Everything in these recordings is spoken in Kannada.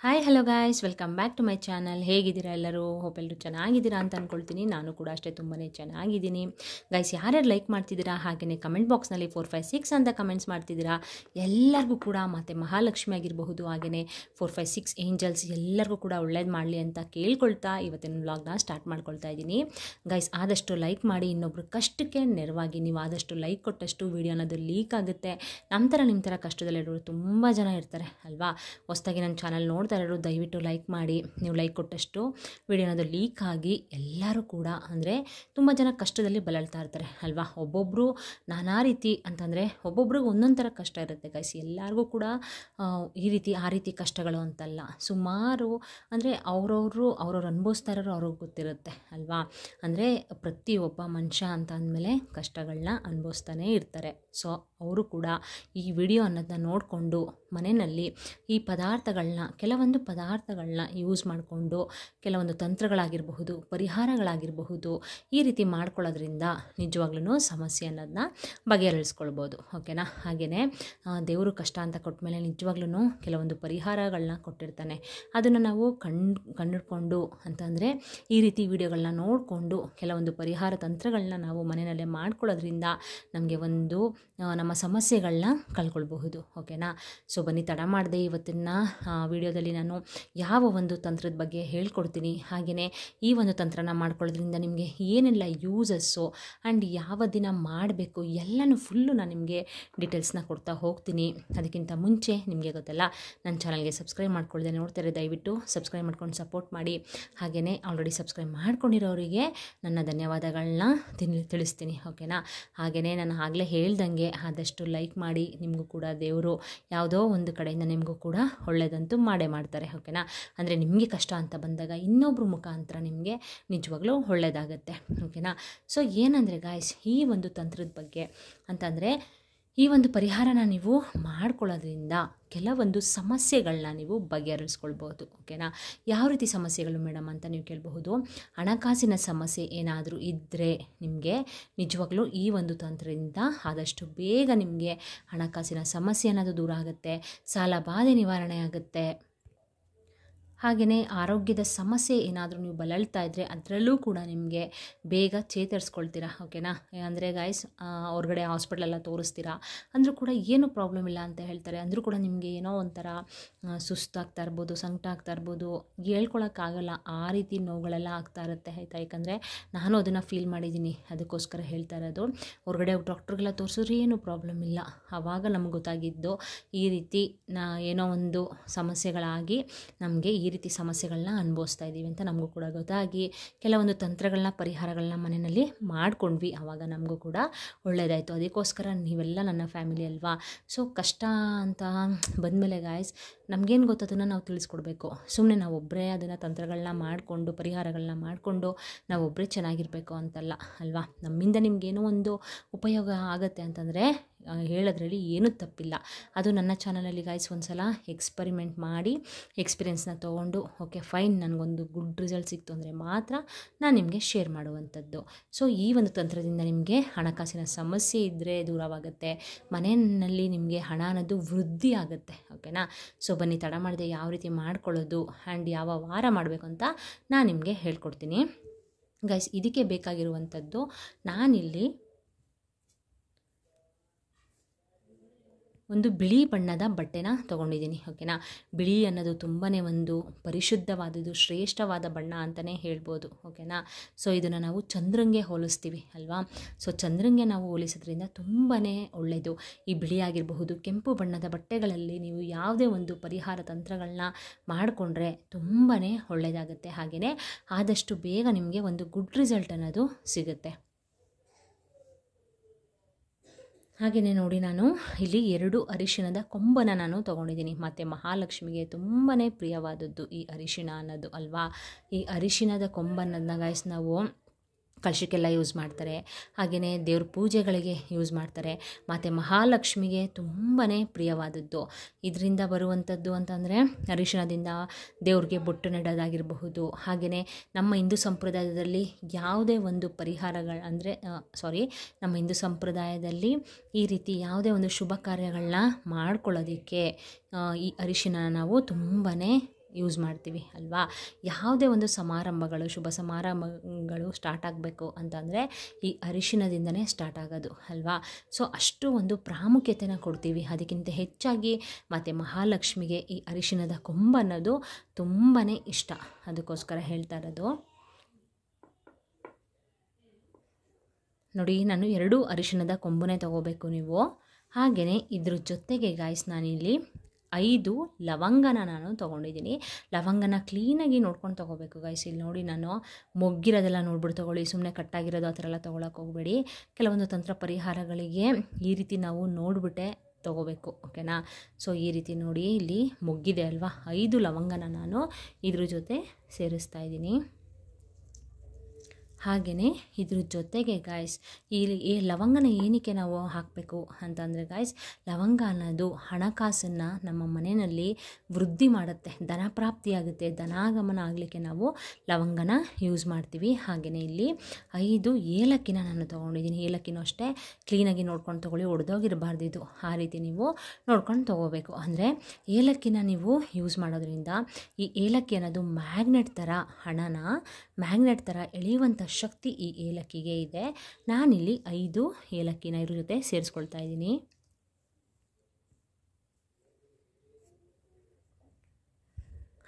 Hi hello guys, welcome back to my channel. ಹೇಗಿದ್ದೀರಾ ಎಲ್ಲರೂ? ಹೋಪ್ ಎಲ್ಲರೂ ಚೆನ್ನಾಗಿದ್ದೀರಾ ಅಂತ ಅಂದ್ಕೊಳ್ತೀನಿ. ನಾನು ಕೂಡ ಅಷ್ಟೇ ತುಂಬಾ ಚೆನ್ನಾಗಿದ್ದೀನಿ. ಗೈಸ್, ಯಾರ್ಯಾರು ಲೈಕ್ ಮಾಡ್ತಿದ್ದೀರಾ, ಹಾಗೆಯೇ ಕಮೆಂಟ್ ಬಾಕ್ಸ್ನಲ್ಲಿ 4, 5, 6 ಅಂತ ಕಮೆಂಟ್ಸ್ ಮಾಡ್ತಿದ್ದೀರಾ, ಎಲ್ಲರಿಗೂ ಕೂಡ ಮತ್ತು ಮಹಾಲಕ್ಷ್ಮಿ ಆಗಿರಬಹುದು, ಹಾಗೆಯೇ 4, 5, 6 ಏಂಜಲ್ಸ್ ಎಲ್ಲರಿಗೂ ಕೂಡ ಒಳ್ಳೇದು ಮಾಡಲಿ ಅಂತ ಕೇಳ್ಕೊಳ್ತಾ ಇವತ್ತಿನ ವ್ಲಾಗ್ನ ಸ್ಟಾರ್ಟ್ ಮಾಡ್ಕೊಳ್ತಾ ಇದ್ದೀನಿ. ಗೈಸ್, ಆದಷ್ಟು ಲೈಕ್ ಮಾಡಿ, ಇನ್ನೊಬ್ರು ಕಷ್ಟಕ್ಕೆ ನೆರವಾಗಿ. ನೀವು ಆದಷ್ಟು ಲೈಕ್ ಕೊಟ್ಟಷ್ಟು ವೀಡಿಯೋನದು ಲೀಕ್ ಆಗುತ್ತೆ. ನಿಮ್ಮ ಥರ ಕಷ್ಟದಲ್ಲಿರೋರು ತುಂಬ ಜನ ಇರ್ತಾರೆ ಅಲ್ವಾ? ಹೊಸದಾಗಿ ನನ್ನ ಚಾನಲ್ ನೋಡ್ತಾ ಇರೋರು ದಯವಿಟ್ಟು ಲೈಕ್ ಮಾಡಿ. ನೀವು ಲೈಕ್ ಕೊಟ್ಟಷ್ಟು ವಿಡಿಯೋನದು ಲೀಕ್ ಆಗಿ ಎಲ್ಲರೂ ಕೂಡ ಅಂದರೆ ತುಂಬ ಜನ ಕಷ್ಟದಲ್ಲಿ ಬಳಲ್ತಾ ಇರ್ತಾರೆ ಅಲ್ವಾ? ಒಬ್ಬೊಬ್ಬರು ನಾನಾ ರೀತಿ ಅಂತಂದರೆ ಒಬ್ಬೊಬ್ರಿಗೆ ಒಂದೊಂದು ಥರ ಕಷ್ಟ ಇರುತ್ತೆ ಗೈಸ್. ಎಲ್ಲರಿಗೂ ಕೂಡ ಈ ರೀತಿ ಆ ರೀತಿ ಕಷ್ಟಗಳು ಅಂತಲ್ಲ, ಸುಮಾರು ಅಂದರೆ ಅವ್ರವ್ರು ಅನುಭವಿಸ್ತಾ ಇರೋರು ಅವ್ರಿಗೆ ಗೊತ್ತಿರುತ್ತೆ ಅಲ್ವಾ? ಅಂದರೆ ಪ್ರತಿಯೊಬ್ಬ ಮನುಷ್ಯ ಅಂತ ಅಂದಮೇಲೆ ಕಷ್ಟಗಳನ್ನ ಅನುಭವಿಸ್ತಾನೇ ಇರ್ತಾರೆ. ಸೊ ಅವರು ಕೂಡ ಈ ವಿಡಿಯೋ ಅನ್ನೋದನ್ನ ನೋಡಿಕೊಂಡು ಮನೆಯಲ್ಲಿ ಈ ಕೆಲವೊಂದು ಪದಾರ್ಥಗಳನ್ನ ಯೂಸ್ ಮಾಡಿಕೊಂಡು ಕೆಲವೊಂದು ತಂತ್ರಗಳಾಗಿರಬಹುದು, ಪರಿಹಾರಗಳಾಗಿರಬಹುದು, ಈ ರೀತಿ ಮಾಡ್ಕೊಳ್ಳೋದ್ರಿಂದ ನಿಜವಾಗ್ಲೂ ಸಮಸ್ಯೆ ಅನ್ನೋದನ್ನ ಬಗೆಹರಿಸ್ಕೊಳ್ಬೋದು. ಓಕೆನಾ? ಹಾಗೆಯೇ ದೇವರು ಕಷ್ಟ ಅಂತ ಕೊಟ್ಟ ಮೇಲೆ ನಿಜವಾಗ್ಲೂ ಕೆಲವೊಂದು ಪರಿಹಾರಗಳನ್ನ ಕೊಟ್ಟಿರ್ತಾನೆ. ಅದನ್ನು ನಾವು ಕಂಡುಕೊಂಡು ಅಂತಂದರೆ ಈ ರೀತಿ ವಿಡಿಯೋಗಳನ್ನ ನೋಡಿಕೊಂಡು ಕೆಲವೊಂದು ಪರಿಹಾರ ತಂತ್ರಗಳನ್ನ ನಾವು ಮನೆಯಲ್ಲೇ ಮಾಡ್ಕೊಳ್ಳೋದ್ರಿಂದ ನಮಗೆ ಒಂದು ನಮ್ಮ ಸಮಸ್ಯೆಗಳನ್ನ ಕಳ್ಕೊಳ್ಬಹುದು. ಓಕೆನಾ? ಸೊ ಬನ್ನಿ, ತಡ ಮಾಡದೆ ಇವತ್ತಿನ ವಿಡಿಯೋದಲ್ಲಿ ನಾನು ಯಾವ ಒಂದು ತಂತ್ರದ ಬಗ್ಗೆ ಹೇಳ್ಕೊಡ್ತೀನಿ, ಹಾಗೆಯೇ ಈ ಒಂದು ತಂತ್ರನ ಮಾಡ್ಕೊಳ್ಳೋದ್ರಿಂದ ನಿಮಗೆ ಏನೆಲ್ಲ ಯೂಸಸ್ಸು ಆ್ಯಂಡ್ ಯಾವ ದಿನ ಮಾಡಬೇಕು ಎಲ್ಲನೂ ಫುಲ್ಲು ನಾನು ನಿಮಗೆ ಡೀಟೇಲ್ಸ್ನ ಕೊಡ್ತಾ ಹೋಗ್ತೀನಿ. ಅದಕ್ಕಿಂತ ಮುಂಚೆ ನಿಮಗೆ ಗೊತ್ತಲ್ಲ, ನನ್ನ ಚಾನಲ್ಗೆ ಸಬ್ಸ್ಕ್ರೈಬ್ ಮಾಡ್ಕೊಳ್ಳದೆ ನೋಡ್ತಾರೆ, ದಯವಿಟ್ಟು ಸಬ್ಸ್ಕ್ರೈಬ್ ಮಾಡ್ಕೊಂಡು ಸಪೋರ್ಟ್ ಮಾಡಿ. ಹಾಗೆಯೇ ಆಲ್ರೆಡಿ ಸಬ್ಸ್ಕ್ರೈಬ್ ಮಾಡ್ಕೊಂಡಿರೋರಿಗೆ ನನ್ನ ಧನ್ಯವಾದಗಳನ್ನ ತಿಳಿಸ್ತೀನಿ. ಓಕೆನಾ? ಹಾಗೆಯೇ ನಾನು ಆಗಲೇ ಹೇಳ್ದಂಗೆ ಆದಷ್ಟು ಲೈಕ್ ಮಾಡಿ. ನಿಮಗೂ ಕೂಡ ದೇವರು ಯಾವುದೋ ಒಂದು ಕಡೆಯಿಂದ ನಿಮಗೂ ಕೂಡ ಒಳ್ಳೆಯದಂತೂ ಮಾಡೇ ಮಾಡ್ತಾರೆ. ಓಕೆನಾ? ಅಂದರೆ ನಿಮಗೆ ಕಷ್ಟ ಅಂತ ಬಂದಾಗ ಇನ್ನೊಬ್ಬರ ಮುಖಾಂತರ ನಿಮಗೆ ನಿಜವಾಗ್ಲೂ ಒಳ್ಳೆಯದಾಗತ್ತೆ. ಓಕೆನಾ? ಸೊ ಏನಂದರೆ ಗಾಯ್ಸ್, ಈ ಒಂದು ತಂತ್ರದ ಬಗ್ಗೆ ಅಂತಂದರೆ ಈ ಒಂದು ಪರಿಹಾರನ ನೀವು ಮಾಡ್ಕೊಳ್ಳೋದ್ರಿಂದ ಕೆಲವೊಂದು ಸಮಸ್ಯೆಗಳನ್ನ ನೀವು ಬಗೆಹರಿಸ್ಕೊಳ್ಬೋದು. ಓಕೆನಾ? ಯಾವ ರೀತಿ ಸಮಸ್ಯೆಗಳು ಮೇಡಮ್ ಅಂತ ನೀವು ಕೇಳಬಹುದು. ಹಣಕಾಸಿನ ಸಮಸ್ಯೆ ಏನಾದರೂ ಇದ್ದರೆ ನಿಮಗೆ ನಿಜವಾಗ್ಲೂ ಈ ಒಂದು ತಂತ್ರದಿಂದ ಆದಷ್ಟು ಬೇಗ ನಿಮಗೆ ಹಣಕಾಸಿನ ಸಮಸ್ಯೆ ಅನ್ನೋದು ದೂರ ಆಗುತ್ತೆ, ಸಾಲ ಬಾಧೆ ನಿವಾರಣೆ ಆಗುತ್ತೆ. ಹಾಗೆಯೇ ಆರೋಗ್ಯದ ಸಮಸ್ಯೆ ಏನಾದರೂ ನೀವು ಬಳಲ್ತಾ ಇದ್ದರೆ ಅದರಲ್ಲೂ ಕೂಡ ನಿಮಗೆ ಬೇಗ ಚೇತರಿಸ್ಕೊಳ್ತೀರಾ. ಓಕೆನಾ? ಅಂದರೆ ಗಾಯ್ಸ್, ಹೊರಗಡೆ ಹಾಸ್ಪಿಟ್ಲೆಲ್ಲ ತೋರಿಸ್ತೀರಾ ಅಂದರೂ ಕೂಡ ಏನೂ ಪ್ರಾಬ್ಲಮ್ ಇಲ್ಲ ಅಂತ ಹೇಳ್ತಾರೆ. ಅಂದರೂ ಕೂಡ ನಿಮಗೆ ಏನೋ ಒಂಥರ ಸುಸ್ತಾಗ್ತಾ ಇರ್ಬೋದು, ಸಂಕಟ ಆಗ್ತಾ ಇರ್ಬೋದು, ಹೇಳ್ಕೊಳಕ್ಕಾಗಲ್ಲ, ಆ ರೀತಿ ನೋವುಗಳೆಲ್ಲ ಆಗ್ತಾ ಇರುತ್ತೆ ಆಯಿತಾ? ಯಾಕಂದರೆ ನಾನು ಅದನ್ನು ಫೀಲ್ ಮಾಡಿದ್ದೀನಿ, ಅದಕ್ಕೋಸ್ಕರ ಹೇಳ್ತಾ ಇರೋದು. ಹೊರಗಡೆ ಡಾಕ್ಟ್ರಿಗೆಲ್ಲ ತೋರಿಸಿದ್ರೆ ಏನೂ ಪ್ರಾಬ್ಲಮ್ ಇಲ್ಲ. ಆವಾಗ ನಮ್ಗೆ ಗೊತ್ತಾಗಿದ್ದು ಈ ರೀತಿ ಏನೋ ಒಂದು ಸಮಸ್ಯೆಗಳಾಗಿ ನಮಗೆ ಈ ರೀತಿ ಸಮಸ್ಯೆಗಳನ್ನ ಅನುಭವಿಸ್ತಾ ಇದ್ದೀವಿ ಅಂತ ನಮಗೂ ಕೂಡ ಗೊತ್ತಾಗಿ ಕೆಲವೊಂದು ತಂತ್ರಗಳನ್ನ ಪರಿಹಾರಗಳನ್ನ ಮನೆಯಲ್ಲಿ ಮಾಡ್ಕೊಂಡ್ವಿ. ಆವಾಗ ನಮಗೂ ಕೂಡ ಒಳ್ಳೆಯದಾಯಿತು. ಅದಕ್ಕೋಸ್ಕರ ನೀವೆಲ್ಲ ನನ್ನ ಫ್ಯಾಮಿಲಿ ಅಲ್ವಾ? ಸೊ ಕಷ್ಟ ಅಂತ ಬಂದಮೇಲೆ ಗಾಯ್ಸ್, ನಮಗೇನು ಗೊತ್ತದನ್ನು ನಾವು ತಿಳಿಸ್ಕೊಡ್ಬೇಕು. ಸುಮ್ಮನೆ ನಾವೊಬ್ಬರೇ ಅದನ್ನು ತಂತ್ರಗಳನ್ನ ಮಾಡಿಕೊಂಡು ಪರಿಹಾರಗಳನ್ನ ಮಾಡಿಕೊಂಡು ನಾವೊಬ್ಬರೇ ಚೆನ್ನಾಗಿರಬೇಕು ಅಂತಲ್ಲ ಅಲ್ವಾ? ನಮ್ಮಿಂದ ನಿಮಗೇನೋ ಒಂದು ಉಪಯೋಗ ಆಗುತ್ತೆ ಅಂತಂದರೆ ಹೇಳೋದ್ರಲ್ಲಿ ಏನೂ ತಪ್ಪಿಲ್ಲ. ಅದು ನನ್ನ ಚಾನಲಲ್ಲಿ ಗಾಯ್ಸ್ ಒಂದು ಸಲ ಎಕ್ಸ್ಪರಿಮೆಂಟ್ ಮಾಡಿ ಎಕ್ಸ್ಪೀರಿಯೆನ್ಸ್ನ ತೊಗೊಂಡು ಓಕೆ ಫೈನ್, ನನಗೊಂದು ಗುಡ್ ರಿಸಲ್ಟ್ ಸಿಕ್ತು ಅಂದರೆ ಮಾತ್ರ ನಾನು ನಿಮಗೆ ಶೇರ್ ಮಾಡುವಂಥದ್ದು. ಸೊ ಈ ಒಂದು ತಂತ್ರದಿಂದ ನಿಮಗೆ ಹಣಕಾಸಿನ ಸಮಸ್ಯೆ ಇದ್ದರೆ ದೂರವಾಗುತ್ತೆ, ಮನೆಯಲ್ಲಿ ನಿಮಗೆ ಹಣ ಅನ್ನೋದು ವೃದ್ಧಿ ಆಗುತ್ತೆ. ಓಕೆನಾ? ಸೊ ಬನ್ನಿ, ತಡ ಮಾಡದೆ ಯಾವ ರೀತಿ ಮಾಡ್ಕೊಳ್ಳೋದು ಆ್ಯಂಡ್ ಯಾವ ವಾರ ಮಾಡಬೇಕು ಅಂತ ನಾನು ನಿಮಗೆ ಹೇಳ್ಕೊಡ್ತೀನಿ. ಗೈಸ್, ಇದಕ್ಕೆ ಬೇಕಾಗಿರುವಂಥದ್ದು ನಾನಿಲ್ಲಿ ಒಂದು ಬಿಳಿ ಬಣ್ಣದ ಬಟ್ಟೆನ ತೊಗೊಂಡಿದ್ದೀನಿ. ಓಕೆನಾ? ಬಿಳಿ ಅನ್ನೋದು ತುಂಬಾ ಒಂದು ಪರಿಶುದ್ಧವಾದದ್ದು, ಶ್ರೇಷ್ಠವಾದ ಬಣ್ಣ ಅಂತಲೇ ಹೇಳ್ಬೋದು. ಓಕೆನಾ? ಸೊ ಇದನ್ನು ನಾವು ಚಂದ್ರಂಗೆ ಹೋಲಿಸ್ತೀವಿ ಅಲ್ವಾ? ಸೊ ಚಂದ್ರಂಗೆ ನಾವು ಹೋಲಿಸೋದ್ರಿಂದ ತುಂಬಾ ಒಳ್ಳೆಯದು. ಈ ಬಿಳಿ ಆಗಿರಬಹುದು, ಕೆಂಪು ಬಣ್ಣದ ಬಟ್ಟೆಗಳಲ್ಲಿ ನೀವು ಯಾವುದೇ ಒಂದು ಪರಿಹಾರ ತಂತ್ರಗಳನ್ನ ಮಾಡಿಕೊಂಡ್ರೆ ತುಂಬಾ ಒಳ್ಳೆಯದಾಗುತ್ತೆ. ಹಾಗೆಯೇ ಆದಷ್ಟು ಬೇಗ ನಿಮಗೆ ಒಂದು ಗುಡ್ ರಿಸಲ್ಟ್ ಅನ್ನೋದು ಸಿಗುತ್ತೆ. ಹಾಗೆಯೇ ನೋಡಿ, ನಾನು ಇಲ್ಲಿ 2 ಅರಿಶಿಣದ ಕೊಂಬನ್ನು ನಾನು ತೊಗೊಂಡಿದ್ದೀನಿ. ಮತ್ತು ಮಹಾಲಕ್ಷ್ಮಿಗೆ ತುಂಬಾ ಪ್ರಿಯವಾದದ್ದು ಈ ಅರಿಶಿಣ ಅನ್ನೋದು ಅಲ್ವಾ? ಈ ಅರಿಶಿಣದ ಕೊಂಬನ್ನೋದನ್ನ ಗಾಯ್ಸ್ ನಾವು ಕಳಶಕ್ಕೆಲ್ಲ ಯೂಸ್ ಮಾಡ್ತಾರೆ, ಹಾಗೆಯೇ ದೇವ್ರ ಪೂಜೆಗಳಿಗೆ ಯೂಸ್ ಮಾಡ್ತಾರೆ. ಮತ್ತು ಮಹಾಲಕ್ಷ್ಮಿಗೆ ತುಂಬಾ ಪ್ರಿಯವಾದದ್ದು ಇದರಿಂದ ಬರುವಂಥದ್ದು ಅಂತಂದರೆ ಅರಿಶಿಣದಿಂದ ದೇವ್ರಿಗೆ ಬೊಟ್ಟು ನೆಡೋದಾಗಿರಬಹುದು. ಹಾಗೆಯೇ ನಮ್ಮ ಹಿಂದೂ ಸಂಪ್ರದಾಯದಲ್ಲಿ ಯಾವುದೇ ಒಂದು ನಮ್ಮ ಹಿಂದೂ ಸಂಪ್ರದಾಯದಲ್ಲಿ ಈ ರೀತಿ ಯಾವುದೇ ಒಂದು ಶುಭ ಕಾರ್ಯಗಳನ್ನ ಮಾಡ್ಕೊಳ್ಳೋದಕ್ಕೆ ಈ ಅರಿಶಿನ ನಾವು ತುಂಬಾ ಯೂಸ್ ಮಾಡ್ತೀವಿ ಅಲ್ವಾ. ಯಾವುದೇ ಒಂದು ಸಮಾರಂಭಗಳು, ಶುಭ ಸಮಾರಂಭಗಳು ಸ್ಟಾರ್ಟ್ ಆಗಬೇಕು ಅಂತಂದರೆ ಈ ಅರಿಶಿಣದಿಂದನೇ ಸ್ಟಾರ್ಟ್ ಆಗೋದು ಅಲ್ವಾ. ಸೊ ಅಷ್ಟು ಒಂದು ಪ್ರಾಮುಖ್ಯತೆನ ಕೊಡ್ತೀವಿ. ಅದಕ್ಕಿಂತ ಹೆಚ್ಚಾಗಿ ಮತ್ತು ಮಹಾಲಕ್ಷ್ಮಿಗೆ ಈ ಅರಿಶಿಣದ ಕೊಂಬು ಅನ್ನೋದು ತುಂಬಾ ಇಷ್ಟ. ಅದಕ್ಕೋಸ್ಕರ ಹೇಳ್ತಾ ಇರೋದು. ನೋಡಿ, ನಾನು 2 ಅರಿಶಿಣದ ಕೊಂಬನೇ ತೊಗೋಬೇಕು ನೀವು. ಹಾಗೆಯೇ ಇದ್ರ ಜೊತೆಗೆ ಗಾಯ್ಸ್ ನಾನಿಲ್ಲಿ 5 ಲವಂಗನ ನಾನು ತೊಗೊಂಡಿದ್ದೀನಿ. ಲವಂಗನ ಕ್ಲೀನಾಗಿ ನೋಡ್ಕೊಂಡು ತೊಗೋಬೇಕು ಗಾಯ್ಸ್. ಇಲ್ಲಿ ನೋಡಿ, ನಾನು ಮೊಗ್ಗಿರೋದೆಲ್ಲ ನೋಡ್ಬಿಟ್ಟು ತೊಗೊಳ್ಳಿ, ಸುಮ್ಮನೆ ಕಟ್ಟಾಗಿರೋದು ಆ ಥರ ಎಲ್ಲ ತೊಗೊಳಕ್ಕೆ ಹೋಗಬೇಡಿ. ಕೆಲವೊಂದು ತಂತ್ರ ಪರಿಹಾರಗಳಿಗೆ ಈ ರೀತಿ ನಾವು ನೋಡಿಬಿಟ್ಟೆ ತೊಗೋಬೇಕು, ಓಕೆನಾ. ಸೊ ಈ ರೀತಿ ನೋಡಿ, ಇಲ್ಲಿ ಮೊಗ್ಗಿದೆ ಅಲ್ವಾ, 5 ಲವಂಗನ ನಾನು ಇದ್ರ ಜೊತೆ ಸೇರಿಸ್ತಾ ಇದ್ದೀನಿ. ಹಾಗೆಯೇ ಇದ್ರ ಜೊತೆಗೆ ಗಾಯ್ಸ್ ಈ ಲವಂಗನ ಏನಕ್ಕೆ ನಾವು ಹಾಕಬೇಕು ಅಂತಂದರೆ ಗಾಯ್ಸ್, ಲವಂಗ ಅನ್ನೋದು ಹಣಕಾಸನ್ನು ನಮ್ಮ ಮನೆಯಲ್ಲಿ ವೃದ್ಧಿ ಮಾಡುತ್ತೆ, ಧನ ಪ್ರಾಪ್ತಿಯಾಗುತ್ತೆ, ಧನಾಗಮನ ಆಗಲಿಕ್ಕೆ ನಾವು ಲವಂಗನ ಯೂಸ್ ಮಾಡ್ತೀವಿ. ಹಾಗೆಯೇ ಇಲ್ಲಿ 5 ಏಲಕ್ಕಿನ ನಾನು ತೊಗೊಂಡಿದ್ದೀನಿ. ಏಲಕ್ಕಿನೂ ಅಷ್ಟೇ ಕ್ಲೀನಾಗಿ ನೋಡ್ಕೊಂಡು ತೊಗೊಳ್ಳಿ, ಒಡೆದೋಗಿರಬಾರ್ದು ಇದು. ಆ ರೀತಿ ನೀವು ನೋಡ್ಕೊಂಡು ತೊಗೋಬೇಕು. ಅಂದರೆ ಏಲಕ್ಕಿನ ನೀವು ಯೂಸ್ ಮಾಡೋದ್ರಿಂದ ಈ ಏಲಕ್ಕಿ ಅನ್ನೋದು ಮ್ಯಾಗ್ನೆಟ್ ಥರ, ಹಣನ ಮ್ಯಾಗ್ನೆಟ್ ಥರ ಎಳೆಯುವಂಥ ಶಕ್ತಿ ಈ ಏಲಕ್ಕಿಗೆ ಇದೆ. ನಾನಿಲ್ಲಿ 5 ಏಲಕ್ಕಿನ ಇದ್ರ ಜೊತೆ ಸೇರಿಸ್ಕೊಳ್ತಾ ಇದ್ದೀನಿ.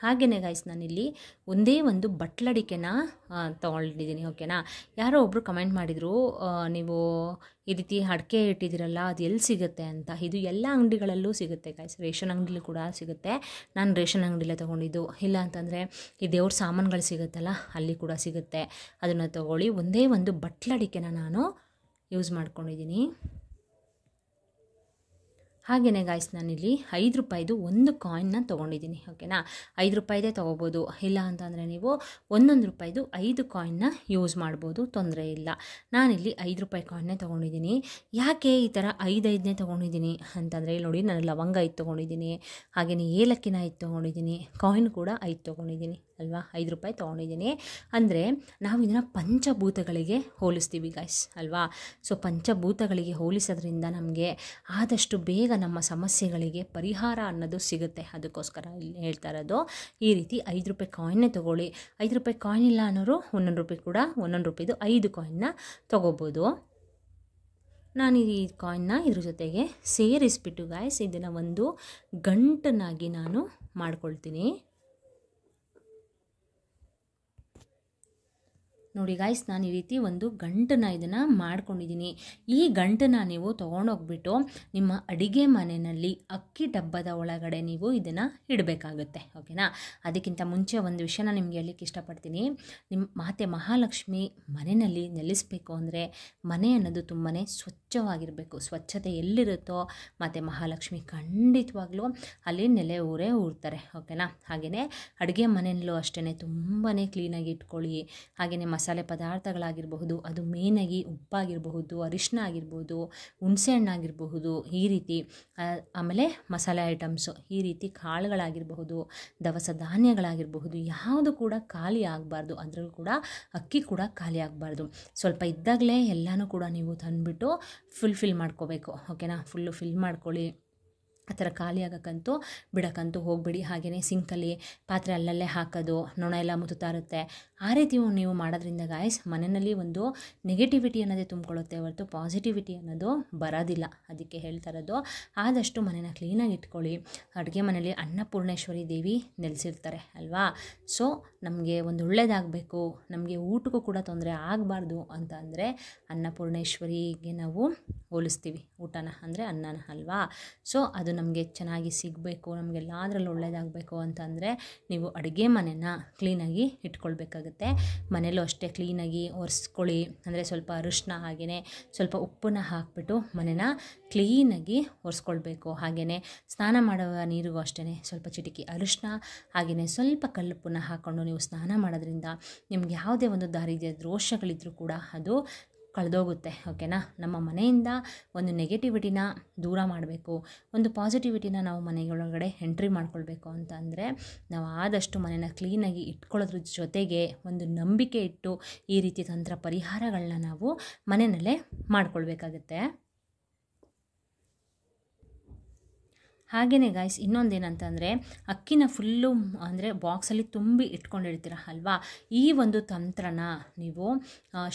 ಹಾಗೆಯೇ ಗಾಯ್ಸ್ ನಾನಿಲ್ಲಿ ಒಂದೇ ಒಂದು ಬಟ್ಲಡಿಕೆನ ತೊಗೊಂಡಿದ್ದೀನಿ, ಓಕೆನಾ. ಯಾರೋ ಒಬ್ಬರು ಕಮೆಂಟ್ ಮಾಡಿದರು, ನೀವು ಈ ರೀತಿ ಅಡಿಕೆ ಇಟ್ಟಿದ್ದೀರಲ್ಲ ಅದು ಎಲ್ಲಿ ಸಿಗುತ್ತೆ ಅಂತ. ಇದು ಎಲ್ಲ ಅಂಗಡಿಗಳಲ್ಲೂ ಸಿಗುತ್ತೆ ಗಾಯ್ಸ್, ರೇಷನ್ ಅಂಗಡಿಲೂ ಕೂಡ ಸಿಗುತ್ತೆ. ನಾನು ರೇಷನ್ ಅಂಗಡಿಲೇ ತೊಗೊಂಡಿದ್ದು. ಇಲ್ಲ ಅಂತಂದರೆ ಈ ದೇವ್ರ ಸಾಮಾನುಗಳು ಸಿಗುತ್ತಲ್ಲ, ಅಲ್ಲಿ ಕೂಡ ಸಿಗುತ್ತೆ, ಅದನ್ನು ತೊಗೊಳ್ಳಿ. ಒಂದೇ ಒಂದು ಬಟ್ಲಡಿಕೆನ ನಾನು ಯೂಸ್ ಮಾಡ್ಕೊಂಡಿದ್ದೀನಿ. ಹಾಗೆಯೇ ಗಾಯ್ಸ್ ನಾನಿಲ್ಲಿ 5 ರೂಪಾಯಿದು ಒಂದು ಕಾಯಿನ್ನ ತೊಗೊಂಡಿದ್ದೀನಿ, ಓಕೆನಾ. 5 ರೂಪಾಯಿದೇ ತೊಗೋಬೋದು, ಇಲ್ಲ ಅಂತಂದರೆ ನೀವು 1 ರೂಪಾಯಿದು 5 ಕಾಯಿನ್ನ ಯೂಸ್ ಮಾಡ್ಬೋದು, ತೊಂದರೆ ಇಲ್ಲ. ನಾನಿಲ್ಲಿ 5 ರೂಪಾಯಿ ಕಾಯಿನ್ನೇ ತೊಗೊಂಡಿದ್ದೀನಿ. ಯಾಕೆ ಈ ಥರ 5ನೇ ತೊಗೊಂಡಿದ್ದೀನಿ ಅಂತಂದರೆ, ಇಲ್ಲಿ ನೋಡಿ, ನಾನು ಲವಂಗ 5 ತೊಗೊಂಡಿದ್ದೀನಿ, ಹಾಗೆಯೇ ಏಲಕ್ಕಿನ 5 ತೊಗೊಂಡಿದ್ದೀನಿ, ಕಾಯಿನ್ ಕೂಡ 5 ತೊಗೊಂಡಿದ್ದೀನಿ ಅಲ್ವಾ. 5 ರೂಪಾಯಿ ತೊಗೊಂಡಿದ್ದೀನಿ. ಅಂದರೆ ನಾವು ಇದನ್ನು ಪಂಚಭೂತಗಳಿಗೆ ಹೋಲಿಸ್ತೀವಿ ಗಾಯ್ಸ್ ಅಲ್ವಾ. ಸೊ ಪಂಚಭೂತಗಳಿಗೆ ಹೋಲಿಸೋದ್ರಿಂದ ನಮಗೆ ಆದಷ್ಟು ಬೇಗ ನಮ್ಮ ಸಮಸ್ಯೆಗಳಿಗೆ ಪರಿಹಾರ ಅನ್ನೋದು ಸಿಗುತ್ತೆ. ಅದಕ್ಕೋಸ್ಕರ ಇಲ್ಲಿ ಹೇಳ್ತಾ ಇರೋದು. ಈ ರೀತಿ 5 ರೂಪಾಯಿ ಕಾಯಿನ್ನೇ ತೊಗೊಳ್ಳಿ. 5 ರೂಪಾಯಿ ಕಾಯಿನ್ ಇಲ್ಲ ಅನ್ನೋರು 1 ರೂಪಾಯಿ ಕೂಡ 1 ರೂಪಾಯಿದು 5 ಕಾಯಿನ್ನ ತೊಗೋಬೋದು. ನಾನು ಈ ಕಾಯಿನ್ನ ಇದ್ರ ಜೊತೆಗೆ ಸೇರಿಸ್ಬಿಟ್ಟು ಗಾಯ್ಸ್ ಇದನ್ನು ಒಂದು ಗಂಟನಾಗಿ ನಾನು ಮಾಡ್ಕೊಳ್ತೀನಿ. ನೋಡಿ ಗಾಯ್ಸ್, ನಾನು ಈ ರೀತಿ ಒಂದು ಗಂಟನ್ನ ಇದನ್ನು ಮಾಡ್ಕೊಂಡಿದ್ದೀನಿ. ಈ ಗಂಟನ್ನ ನೀವು ತೊಗೊಂಡೋಗ್ಬಿಟ್ಟು ನಿಮ್ಮ ಅಡಿಗೆ ಮನೆಯಲ್ಲಿ ಅಕ್ಕಿ ಡಬ್ಬದ ಒಳಗಡೆ ನೀವು ಇದನ್ನು ಇಡಬೇಕಾಗುತ್ತೆ, ಓಕೆನಾ. ಅದಕ್ಕಿಂತ ಮುಂಚೆ ಒಂದು ವಿಷಯನ ನಿಮಗೆ ಹೇಳಲಿಕ್ಕೆ ಇಷ್ಟಪಡ್ತೀನಿ. ನಿಮ್ಮ ಮಾತೆ ಮಹಾಲಕ್ಷ್ಮಿ ಮನೆಯಲ್ಲಿ ನೆಲೆಸಬೇಕು ಅಂದರೆ ಮನೆ ಅನ್ನೋದು ತುಂಬಾ ಸ್ವಚ್ಛವಾಗಿರಬೇಕು. ಸ್ವಚ್ಛತೆ ಎಲ್ಲಿರುತ್ತೋ ಮತ್ತು ಮಹಾಲಕ್ಷ್ಮಿ ಖಂಡಿತವಾಗ್ಲೂ ಅಲ್ಲಿ ನೆಲೆ ಊರ್ತಾರೆ, ಓಕೆನಾ. ಹಾಗೆಯೇ ಅಡುಗೆ ಮನೆಯಲ್ಲೂ ಅಷ್ಟೇ ತುಂಬಾ ಕ್ಲೀನಾಗಿ ಇಟ್ಕೊಳ್ಳಿ. ಹಾಗೆಯೇ ಮಸಾಲೆ ಪದಾರ್ಥಗಳಾಗಿರಬಹುದು, ಅದು ಮೇನಾಗಿ ಉಪ್ಪಾಗಿರಬಹುದು, ಅರಿಶಿನ ಆಗಿರ್ಬೋದು, ಹುಣಸೆಹಣ್ಣಾಗಿರಬಹುದು, ಈ ರೀತಿ ಆಮೇಲೆ ಮಸಾಲೆ ಐಟಮ್ಸು, ಈ ರೀತಿ ಕಾಳುಗಳಾಗಿರಬಹುದು, ದವಸ ಧಾನ್ಯಗಳಾಗಿರಬಹುದು, ಯಾವುದು ಕೂಡ ಖಾಲಿ ಆಗಬಾರ್ದು. ಅದರಲ್ಲೂ ಕೂಡ ಅಕ್ಕಿ ಕೂಡ ಖಾಲಿ ಆಗಬಾರ್ದು. ಸ್ವಲ್ಪ ಇದ್ದಾಗಲೇ ಎಲ್ಲನೂ ಕೂಡ ನೀವು ತಂದುಬಿಟ್ಟು ಫಿಲ್ ಮಾಡ್ಕೋಬೇಕು, ಓಕೆನಾ. ಫುಲ್ಲು ಫಿಲ್ ಮಾಡ್ಕೊಳ್ಳಿ. ಆ ಥರ ಖಾಲಿ ಆಗೋಕ್ಕಂತೂ ಬಿಡೋಕ್ಕಂತೂ ಹೋಗಬೇಡಿ. ಹಾಗೆಯೇ ಸಿಂಕಲ್ಲಿ ಪಾತ್ರೆ ಅಲ್ಲಲ್ಲೇ ಹಾಕೋದು, ನೊಣ ಎಲ್ಲ ಮುತ್ತುತ್ತಾ ಇರುತ್ತೆ. ಆ ರೀತಿ ನೀವು ಮಾಡೋದ್ರಿಂದ ಗಾಯ್ಸ್ ಮನೆಯಲ್ಲಿ ಒಂದು ನೆಗೆಟಿವಿಟಿ ಅನ್ನೋದೇ ತುಂಬಿಕೊಳ್ಳುತ್ತೆ ಹೊರತು ಪಾಸಿಟಿವಿಟಿ ಅನ್ನೋದು ಬರೋದಿಲ್ಲ. ಅದಕ್ಕೆ ಹೇಳ್ತಾ ಇರೋದು, ಆದಷ್ಟು ಮನೇನ ಕ್ಲೀನಾಗಿ ಇಟ್ಕೊಳ್ಳಿ. ಅಡುಗೆ ಮನೇಲಿ ಅನ್ನಪೂರ್ಣೇಶ್ವರಿ ದೇವಿ ನೆಲೆಸಿರ್ತಾರೆ ಅಲ್ವಾ. ಸೊ ನಮಗೆ ಒಂದು ಒಳ್ಳೆಯದಾಗಬೇಕು, ನಮಗೆ ಊಟಕ್ಕೂ ಕೂಡ ತೊಂದರೆ ಆಗಬಾರ್ದು ಅಂತ ಅಂದರೆ ಅನ್ನಪೂರ್ಣೇಶ್ವರಿಗೆ ನಾವು ಹೋಲಿಸ್ತೀವಿ ಊಟನ, ಅಂದರೆ ಅನ್ನನ ಅಲ್ವಾ. ಸೊ ಅದು ನಮಗೆ ಚೆನ್ನಾಗಿ ಸಿಗಬೇಕು, ನಮಗೆಲ್ಲದರಲ್ಲೂ ಒಳ್ಳೆಯದಾಗಬೇಕು ಅಂತಂದರೆ ನೀವು ಅಡುಗೆ ಮನೆನ ಕ್ಲೀನಾಗಿ ಇಟ್ಕೊಳ್ಬೇಕಾಗುತ್ತೆ. ಮನೆಯಲ್ಲೂ ಅಷ್ಟೇ ಕ್ಲೀನಾಗಿ ಒರೆಸ್ಕೊಳ್ಳಿ. ಅಂದರೆ ಸ್ವಲ್ಪ ಅರಿಶಿನ ಹಾಗೆಯೇ ಸ್ವಲ್ಪ ಉಪ್ಪನ್ನ ಹಾಕಿಬಿಟ್ಟು ಮನೆನ ಕ್ಲೀನಾಗಿ ಒರೆಸ್ಕೊಳ್ಬೇಕು. ಹಾಗೆಯೇ ಸ್ನಾನ ಮಾಡುವ ನೀರಿಗೂ ಅಷ್ಟೇ ಸ್ವಲ್ಪ ಚಿಟಿಕೆ ಅರಿಶಿನ ಹಾಗೆಯೇ ಸ್ವಲ್ಪ ಕಲ್ಲುಪ್ಪನ್ನ ಹಾಕ್ಕೊಂಡು ನೀವು ಸ್ನಾನ ಮಾಡೋದ್ರಿಂದ ನಿಮ್ಗೆ ಯಾವುದೇ ಒಂದು ದಾರಿದ್ರ್ಯ ದೋಷಗಳಿದ್ರೂ ಕೂಡ ಅದು ಕಳೆದೋಗುತ್ತೆ, ಓಕೆನಾ. ನಮ್ಮ ಮನೆಯಿಂದ ಒಂದು ನೆಗೆಟಿವಿಟಿನ ದೂರ ಮಾಡಬೇಕು, ಒಂದು ಪಾಸಿಟಿವಿಟಿನ ನಾವು ಮನೆಯೊಳಗಡೆ ಎಂಟ್ರಿ ಮಾಡ್ಕೊಳ್ಬೇಕು ಅಂತ ಅಂದರೆ ನಾವು ಆದಷ್ಟು ಮನೆನ ಕ್ಲೀನಾಗಿ ಇಟ್ಕೊಳ್ಳೋದ್ರ ಜೊತೆಗೆ ಒಂದು ನಂಬಿಕೆ ಇಟ್ಟು ಈ ರೀತಿ ತಂತ್ರ ಪರಿಹಾರಗಳನ್ನ ನಾವು ಮನೆಯಲ್ಲೇ ಮಾಡ್ಕೊಳ್ಬೇಕಾಗತ್ತೆ. ಹಾಗೆಯೇ ಗಾಯ್ಸ್ ಇನ್ನೊಂದೇನಂತಂದರೆ ಅಕ್ಕಿನ ಫುಲ್ಲು ಅಂದರೆ ಬಾಕ್ಸಲ್ಲಿ ತುಂಬಿ ಇಟ್ಕೊಂಡಿರ್ತೀರ ಅಲ್ವಾ, ಈ ಒಂದು ತಂತ್ರನ ನೀವು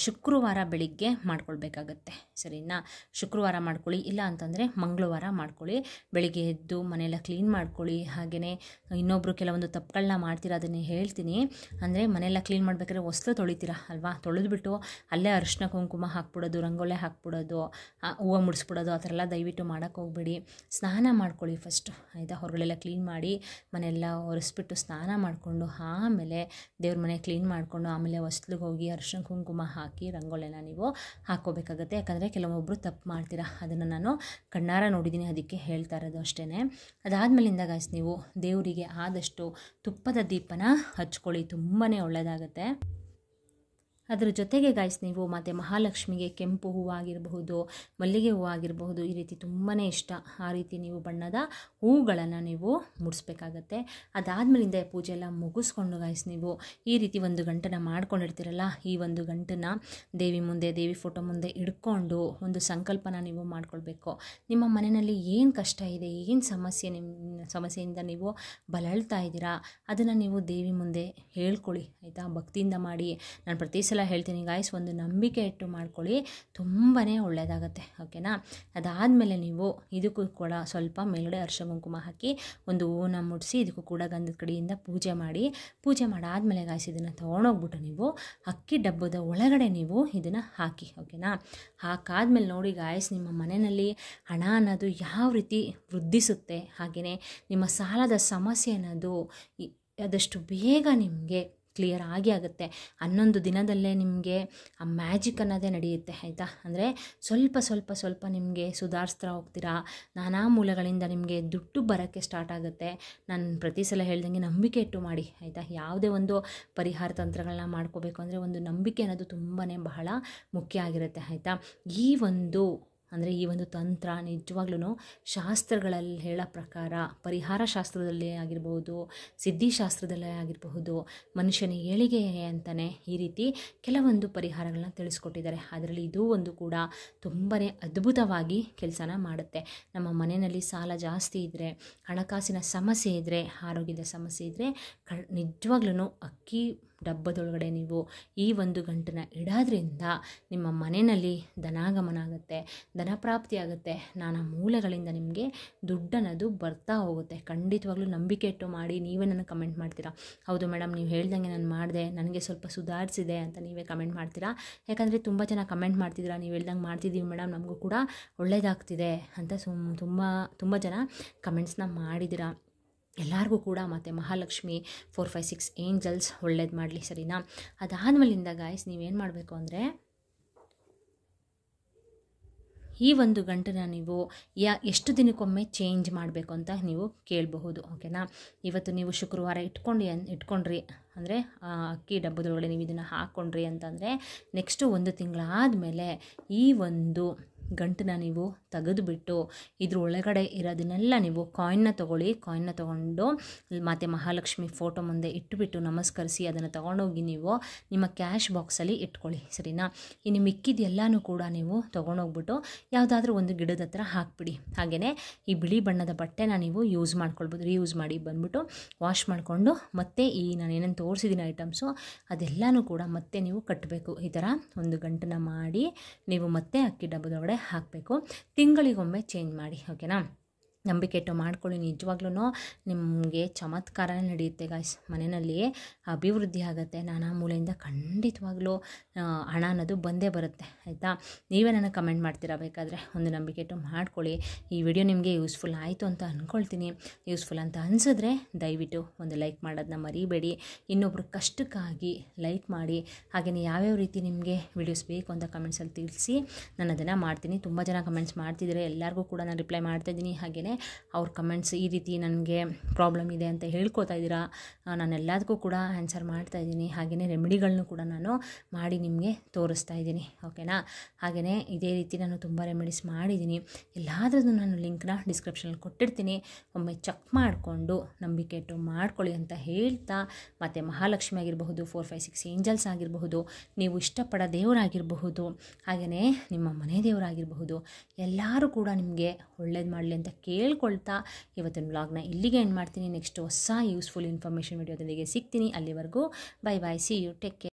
ಶುಕ್ರವಾರ ಬೆಳಿಗ್ಗೆ ಮಾಡ್ಕೊಳ್ಬೇಕಾಗತ್ತೆ. ಸರಿನಾ? ಶುಕ್ರವಾರ ಮಾಡ್ಕೊಳ್ಳಿ, ಇಲ್ಲ ಅಂತಂದರೆ ಮಂಗಳವಾರ ಮಾಡ್ಕೊಳ್ಳಿ. ಬೆಳಿಗ್ಗೆ ಎದ್ದು ಮನೆಯೆಲ್ಲ ಕ್ಲೀನ್ ಮಾಡ್ಕೊಳ್ಳಿ. ಹಾಗೆಯೇ ಇನ್ನೊಬ್ಬರು ಕೆಲವೊಂದು ತಪ್ಪುಗಳನ್ನ ಮಾಡ್ತೀರಾ, ಅದನ್ನೇ ಹೇಳ್ತೀನಿ. ಅಂದರೆ ಮನೆಯೆಲ್ಲ ಕ್ಲೀನ್ ಮಾಡಬೇಕಾದ್ರೆ ಹೊಸ್ಲು ತೊಳಿತೀರಾ ಅಲ್ವಾ, ತೊಳೆದ್ಬಿಟ್ಟು ಅಲ್ಲೇ ಅರಿಶಿನ ಕುಂಕುಮ ಹಾಕ್ಬಿಡೋದು, ರಂಗೋಲೆ ಹಾಕ್ಬಿಡೋದು, ಹೂವು ಮುಡಿಸ್ಬಿಡೋದು, ಆ ಥರ ಎಲ್ಲ ದಯವಿಟ್ಟು ಮಾಡೋಕ್ಕೆ ಹೋಗಬೇಡಿ. ಸ್ನಾನ ಮಾಡ್ಕೊಳ್ಳಿ ಫಸ್ಟು, ಆಯಿತಾ? ಹೊರಗಡೆಲ್ಲ ಕ್ಲೀನ್ ಮಾಡಿ ಮನೆಯೆಲ್ಲ ಒರೆಸ್ಬಿಟ್ಟು ಸ್ನಾನ ಮಾಡಿಕೊಂಡು ಆಮೇಲೆ ದೇವ್ರ ಮನೆ ಕ್ಲೀನ್ ಮಾಡಿಕೊಂಡು ಆಮೇಲೆ ಹೊಸ್ಲಿಗೆ ಹೋಗಿ ಅರಿಶಿನ ಕುಂಕುಮ ಹಾಕಿ ರಂಗೋಲೆನ ನೀವು ಹಾಕ್ಕೋಬೇಕಾಗತ್ತೆ. ಯಾಕಂದರೆ ಕೆಲವೊಬ್ಬರು ತಪ್ಪು ಮಾಡ್ತೀರಾ, ಅದನ್ನು ನಾನು ಕಣ್ಣಾರ ನೋಡಿದ್ದೀನಿ, ಅದಕ್ಕೆ ಹೇಳ್ತಾ ಇರೋದು ಅಷ್ಟೇ. ಅದಾದಮೇಲಿಂದ ಗಾಯ್ಸ್ ನೀವು ದೇವರಿಗೆ ಆದಷ್ಟು ತುಪ್ಪದ ದೀಪನ ಹಚ್ಕೊಳ್ಳಿ, ತುಂಬಾ ಒಳ್ಳೆಯದಾಗುತ್ತೆ. ಅದರ ಜೊತೆಗೆ ಗಾಯ್ಸ್ ನೀವು ಮತ್ತು ಮಹಾಲಕ್ಷ್ಮಿಗೆ ಕೆಂಪು ಹೂವಾಗಿರಬಹುದು, ಮಲ್ಲಿಗೆ ಹೂವು ಆಗಿರಬಹುದು, ಈ ರೀತಿ ತುಂಬಾ ಇಷ್ಟ. ಆ ರೀತಿ ನೀವು ಬಣ್ಣದ ಹೂಗಳನ್ನು ನೀವು ಮುಡಿಸ್ಬೇಕಾಗತ್ತೆ. ಅದಾದಮೇಲಿಂದ ಪೂಜೆ ಎಲ್ಲ ಮುಗಿಸ್ಕೊಂಡು ಗಾಯ್ಸ್ ನೀವು ಈ ರೀತಿ ಒಂದು ಗಂಟನ್ನು ಮಾಡ್ಕೊಂಡಿರ್ತೀರಲ್ಲ, ಈ ಒಂದು ಗಂಟನ್ನು ದೇವಿ ಮುಂದೆ, ದೇವಿ ಫೋಟೋ ಮುಂದೆ ಇಟ್ಕೊಂಡು ಒಂದು ಸಂಕಲ್ಪನ ನೀವು ಮಾಡ್ಕೊಳ್ಬೇಕು. ನಿಮ್ಮ ಮನೆಯಲ್ಲಿ ಏನು ಕಷ್ಟ ಇದೆ, ಏನು ಸಮಸ್ಯೆಯಿಂದ ನೀವು ಬಳಲ್ತಾ ಇದ್ದೀರಾ, ಅದನ್ನು ನೀವು ದೇವಿ ಮುಂದೆ ಹೇಳ್ಕೊಳ್ಳಿ, ಆಯಿತಾ? ಭಕ್ತಿಯಿಂದ ಮಾಡಿ. ನಾನು ಪ್ರತಿ ಸಲ ಹೇಳ್ತೀನಿ ಗಾಯ್ಸ್, ಒಂದು ನಂಬಿಕೆ ಇಟ್ಟು ಮಾಡ್ಕೊಳ್ಳಿ, ತುಂಬಾ ಒಳ್ಳೆಯದಾಗತ್ತೆ. ಓಕೆನಾ? ಅದಾದಮೇಲೆ ನೀವು ಇದಕ್ಕೂ ಕೂಡ ಸ್ವಲ್ಪ ಮೇಲ್ಗಡೆ ಅರಿಶಿನ ಕುಂಕುಮ ಹಾಕಿ ಒಂದು ಹೂವನ್ನ ಮುಡಿಸಿ ಇದಕ್ಕೂ ಕೂಡ ಗಂಧದ ಕಡೆಯಿಂದ ಪೂಜೆ ಮಾಡಾದಮೇಲೆ ಗಾಯ್ಸ್ ಇದನ್ನು ತೊಗೊಂಡೋಗ್ಬಿಟ್ಟು ನೀವು ಅಕ್ಕಿ ಡಬ್ಬದ ಒಳಗಡೆ ನೀವು ಇದನ್ನು ಹಾಕಿ. ಓಕೆನಾ? ಹಾಕಾದ್ಮೇಲೆ ನೋಡಿ ಗಾಯ್ಸ್, ನಿಮ್ಮ ಮನೆಯಲ್ಲಿ ಹಣ ಅನ್ನೋದು ಯಾವ ರೀತಿ ವೃದ್ಧಿಸುತ್ತೆ, ಹಾಗೆಯೇ ನಿಮ್ಮ ಸಾಲದ ಸಮಸ್ಯೆ ಅನ್ನೋದು ಆದಷ್ಟು ಬೇಗ ನಿಮಗೆ ಕ್ಲಿಯರ್ ಆಗುತ್ತೆ. 11 ದಿನದಲ್ಲೇ ನಿಮಗೆ ಆ ಮ್ಯಾಜಿಕ್ ಅನ್ನೋದೇ ನಡೆಯುತ್ತೆ, ಆಯಿತಾ? ಅಂದರೆ ಸ್ವಲ್ಪ ನಿಮಗೆ ಸುಧಾರಿಸ್ತಾ ಹೋಗ್ತೀರಾ, ನಾನಾ ಮೂಲಗಳಿಂದ ನಿಮಗೆ ದುಡ್ಡು ಬರೋಕ್ಕೆ ಸ್ಟಾರ್ಟ್ ಆಗುತ್ತೆ. ನಾನು ಪ್ರತಿ ಸಲ ಹೇಳ್ದಂಗೆ ನಂಬಿಕೆ ಇಟ್ಟು ಮಾಡಿ, ಆಯಿತಾ? ಯಾವುದೇ ಒಂದು ಪರಿಹಾರ ತಂತ್ರಗಳನ್ನ ಮಾಡ್ಕೋಬೇಕು ಅಂದರೆ ಒಂದು ನಂಬಿಕೆ ಅನ್ನೋದು ತುಂಬಾ ಬಹಳ ಮುಖ್ಯ ಆಗಿರುತ್ತೆ, ಆಯಿತಾ? ಈ ಒಂದು ತಂತ್ರ ನಿಜವಾಗ್ಲೂ ಶಾಸ್ತ್ರಗಳಲ್ಲಿ ಹೇಳೋ ಪ್ರಕಾರ, ಪರಿಹಾರ ಶಾಸ್ತ್ರದಲ್ಲೇ ಆಗಿರ್ಬೋದು, ಸಿದ್ಧಿಶಾಸ್ತ್ರದಲ್ಲೇ ಆಗಿರಬಹುದು, ಮನುಷ್ಯನ ಏಳಿಗೆ ಅಂತಲೇ ಈ ರೀತಿ ಕೆಲವೊಂದು ಪರಿಹಾರಗಳನ್ನ ತಿಳಿಸ್ಕೊಟ್ಟಿದ್ದಾರೆ. ಅದರಲ್ಲಿ ಇದು ಒಂದು ಕೂಡ ತುಂಬಾ ಅದ್ಭುತವಾಗಿ ಕೆಲಸನ ಮಾಡುತ್ತೆ. ನಮ್ಮ ಮನೆಯಲ್ಲಿ ಸಾಲ ಜಾಸ್ತಿ ಇದ್ದರೆ, ಹಣಕಾಸಿನ ಸಮಸ್ಯೆ ಇದ್ದರೆ, ಆರೋಗ್ಯದ ಸಮಸ್ಯೆ ಇದ್ದರೆ ನಿಜವಾಗ್ಲೂ ಅಕ್ಕಿ ಡಬ್ಬದೊಳಗಡೆ ನೀವು ಈ ಒಂದು ಗಂಟನ್ನ ಇಡೋದ್ರಿಂದ ನಿಮ್ಮ ಮನೆಯಲ್ಲಿ ಧನಾಗಮನ ಆಗುತ್ತೆ, ಧನಪ್ರಾಪ್ತಿ ಆಗುತ್ತೆ, ನಾನಾ ಮೂಲಗಳಿಂದ ನಿಮಗೆ ದುಡ್ಡನ್ನೋದು ಬರ್ತಾ ಹೋಗುತ್ತೆ. ಖಂಡಿತವಾಗ್ಲೂ ನಂಬಿಕೆ ಇಟ್ಟು ಮಾಡಿ. ನೀವೇ ನನಗೆ ಕಮೆಂಟ್ ಮಾಡ್ತೀರಾ, ಹೌದು ಮೇಡಮ್ ನೀವು ಹೇಳ್ದಂಗೆ ನಾನು ಮಾಡಿದೆ, ನನಗೆ ಸ್ವಲ್ಪ ಸುಧಾರಿಸಿದೆ ಅಂತ ನೀವೇ ಕಮೆಂಟ್ ಮಾಡ್ತೀರಾ. ಯಾಕಂದರೆ ತುಂಬ ಜನ ಕಮೆಂಟ್ ಮಾಡ್ತಿದ್ದೀರಾ, ನೀವು ಹೇಳ್ದಂಗೆ ಮಾಡ್ತಿದ್ದೀವಿ ಮೇಡಮ್, ನಮಗೂ ಕೂಡ ಒಳ್ಳೆಯದಾಗ್ತಿದೆ ಅಂತ ತುಂಬ ಜನ ಕಮೆಂಟ್ಸ್ನ ಮಾಡಿದ್ದೀರಾ. ಎಲ್ಲರಿಗೂ ಕೂಡ ಮತ್ತು ಮಹಾಲಕ್ಷ್ಮಿ 456 ಏಂಜಲ್ಸ್ ಒಳ್ಳೇದು ಮಾಡಲಿ. ಸರಿನಾ? ಅದಾದಮೇಲಿಂದ ಗಾಯ್ಸ್ ನೀವೇನು ಮಾಡಬೇಕು ಅಂದರೆ ಈ ಒಂದು ಗಂಟನ್ನ ನೀವು ಎಷ್ಟು ದಿನಕ್ಕೊಮ್ಮೆ ಚೇಂಜ್ ಮಾಡಬೇಕು ಅಂತ ನೀವು ಕೇಳಬಹುದು. ಓಕೆನಾ? ಇವತ್ತು ನೀವು ಶುಕ್ರವಾರ ಇಟ್ಕೊಂಡ್ರಿ ಅಂದರೆ ಅಕ್ಕಿ ಡಬ್ಬದೊಳಗಡೆ ನೀವು ಇದನ್ನು ಹಾಕ್ಕೊಂಡ್ರಿ ಅಂತಂದರೆ ನೆಕ್ಸ್ಟು 1 ತಿಂಗಳಾದಮೇಲೆ ಈ ಒಂದು ಗಂಟನ್ನ ನೀವು ತೆಗೆದುಬಿಟ್ಟು ಇದ್ರ ಒಳಗಡೆ ಇರೋದನ್ನೆಲ್ಲ ನೀವು ಕಾಯಿನ್ನ ತೊಗೊಂಡು ಮತ್ತು ಮಹಾಲಕ್ಷ್ಮಿ ಫೋಟೋ ಮುಂದೆ ಇಟ್ಟುಬಿಟ್ಟು ನಮಸ್ಕರಿಸಿ ಅದನ್ನು ತೊಗೊಂಡೋಗಿ ನೀವು ನಿಮ್ಮ ಕ್ಯಾಶ್ ಬಾಕ್ಸಲ್ಲಿ ಇಟ್ಕೊಳ್ಳಿ. ಸರಿನಾ? ಇನ್ನು ಮಿಕ್ಕಿದೆಲ್ಲನೂ ಕೂಡ ನೀವು ತೊಗೊಂಡೋಗ್ಬಿಟ್ಟು ಯಾವುದಾದ್ರೂ ಒಂದು ಗಿಡದ ಹತ್ರ ಹಾಕ್ಬಿಡಿ. ಹಾಗೆಯೇ ಈ ಬಿಳಿ ಬಣ್ಣದ ಬಟ್ಟೆನ ನೀವು ಯೂಸ್ ಮಾಡ್ಕೊಳ್ಬೋದು, ರೀಯೂಸ್ ಮಾಡಿ ಬಂದ್ಬಿಟ್ಟು ವಾಶ್ ಮಾಡಿಕೊಂಡು ಮತ್ತೆ ಈ ನಾನು ಏನೇನು ತೋರಿಸಿದ್ದೀನಿ ಐಟಮ್ಸು ಅದೆಲ್ಲನೂ ಕೂಡ ಮತ್ತೆ ನೀವು ಕಟ್ಟಬೇಕು. ಈ ಥರ ಒಂದು ಗಂಟನ್ನ ಮಾಡಿ ನೀವು ಮತ್ತೆ ಅಕ್ಕಿ ಡಬ್ಬದೊಳಗಡೆ ಹಾಕಬೇಕು. ತಿಂಗಳಿಗೊಮ್ಮೆ ಚೇಂಜ್ ಮಾಡಿ. ಓಕೆನಾ? ನಂಬಿಕೆ ಇಟ್ಟು ಮಾಡ್ಕೊಳ್ಳಿ. ನಿಜವಾಗ್ಲೂ ನಿಮಗೆ ಚಮತ್ಕಾರನೇ ನಡೆಯುತ್ತೆ ಗಾಯ್ಸ್. ಮನೆಯಲ್ಲಿ ಅಭಿವೃದ್ಧಿ ಆಗುತ್ತೆ. ನಾನಾ ಮೂಲೆಯಿಂದ ಖಂಡಿತವಾಗ್ಲೂ ಹಣ ಅನ್ನೋದು ಬಂದೇ ಬರುತ್ತೆ, ಆಯಿತಾ? ನೀವೇ ನನಗೆ ಕಮೆಂಟ್ ಮಾಡ್ತೀರಾ ಬೇಕಾದರೆ. ಒಂದು ನಂಬಿಕೆ ಇಟ್ಟು ಮಾಡ್ಕೊಳ್ಳಿ. ಈ ವಿಡಿಯೋ ನಿಮಗೆ ಯೂಸ್ಫುಲ್ ಆಯಿತು ಅಂತ ಅಂದ್ಕೊಳ್ತೀನಿ. ಯೂಸ್ಫುಲ್ ಅಂತ ಅನಿಸಿದ್ರೆ ದಯವಿಟ್ಟು ಒಂದು ಲೈಕ್ ಮಾಡೋದನ್ನ ಮರಿಬೇಡಿ. ಇನ್ನೊಬ್ಬರು ಕಷ್ಟಕ್ಕಾಗಿ ಲೈಕ್ ಮಾಡಿ. ಹಾಗೆಯೇ ಯಾವ್ಯಾವ ರೀತಿ ನಿಮಗೆ ವಿಡಿಯೋಸ್ ಬೇಕು ಅಂತ ಕಮೆಂಟ್ಸಲ್ಲಿ ತಿಳಿಸಿ, ನಾನು ಅದನ್ನು ಮಾಡ್ತೀನಿ. ತುಂಬ ಜನ ಕಮೆಂಟ್ಸ್ ಮಾಡ್ತಿದ್ದಾರೆ, ಎಲ್ಲರಿಗೂ ಕೂಡ ನಾನು ರಿಪ್ಲೈ ಮಾಡ್ತಾಯಿದ್ದೀನಿ. ಹಾಗೆಯೇ ಅವ್ರ ಕಮೆಂಟ್ಸ್ ಈ ರೀತಿ ನನಗೆ ಪ್ರಾಬ್ಲಮ್ ಇದೆ ಅಂತ ಹೇಳ್ಕೊತಾ ಇದ್ದೀರಾ, ನಾನು ಎಲ್ಲದಕ್ಕೂ ಕೂಡ ಆನ್ಸರ್ ಮಾಡ್ತಾಯಿದ್ದೀನಿ. ಹಾಗೆಯೇ ರೆಮಿಡಿಗಳನ್ನೂ ಕೂಡ ನಾನು ಮಾಡಿ ನಿಮಗೆ ತೋರಿಸ್ತಾ ಇದ್ದೀನಿ. ಓಕೆನಾ? ಹಾಗೆಯೇ ಇದೇ ರೀತಿ ನಾನು ತುಂಬ ರೆಮಿಡೀಸ್ ಮಾಡಿದ್ದೀನಿ. ಎಲ್ಲಾದ್ರದ್ದು ನಾನು ಲಿಂಕ್ನ ಡಿಸ್ಕ್ರಿಪ್ಷನಲ್ಲಿ ಕೊಟ್ಟಿರ್ತೀನಿ, ಒಮ್ಮೆ ಚೆಕ್ ಮಾಡಿಕೊಂಡು ನಂಬಿಕೆ ಇಟ್ಟು ಮಾಡ್ಕೊಳ್ಳಿ ಅಂತ ಹೇಳ್ತಾ, ಮತ್ತು ಮಹಾಲಕ್ಷ್ಮಿ ಆಗಿರಬಹುದು, 456 ಏಂಜಲ್ಸ್ ಆಗಿರಬಹುದು, ನೀವು ಇಷ್ಟಪಡೋ ದೇವರಾಗಿರಬಹುದು, ಹಾಗೆಯೇ ನಿಮ್ಮ ಮನೆ ದೇವರಾಗಿರಬಹುದು, ಎಲ್ಲರೂ ಕೂಡ ನಿಮಗೆ ಒಳ್ಳೇದು ಮಾಡಲಿ ಅಂತ ಹೇಳ್ಕೊಳ್ತಾ ಇವತ್ತಿನ ವ್ಲಾಗ್ನ ಇಲ್ಲಿಗೆ ಎಂಡ್ ಮಾಡ್ತೀನಿ. ನೆಕ್ಸ್ಟ್ ಹೊಸ ಯೂಸ್ಫುಲ್ ಇನ್ಫಾರ್ಮೇಷನ್ ವಿಡಿಯೋದೊಂದಿಗೆ ಸಿಗ್ತೀನಿ. ಅಲ್ಲಿವರೆಗೂ bye bye, see you, take care.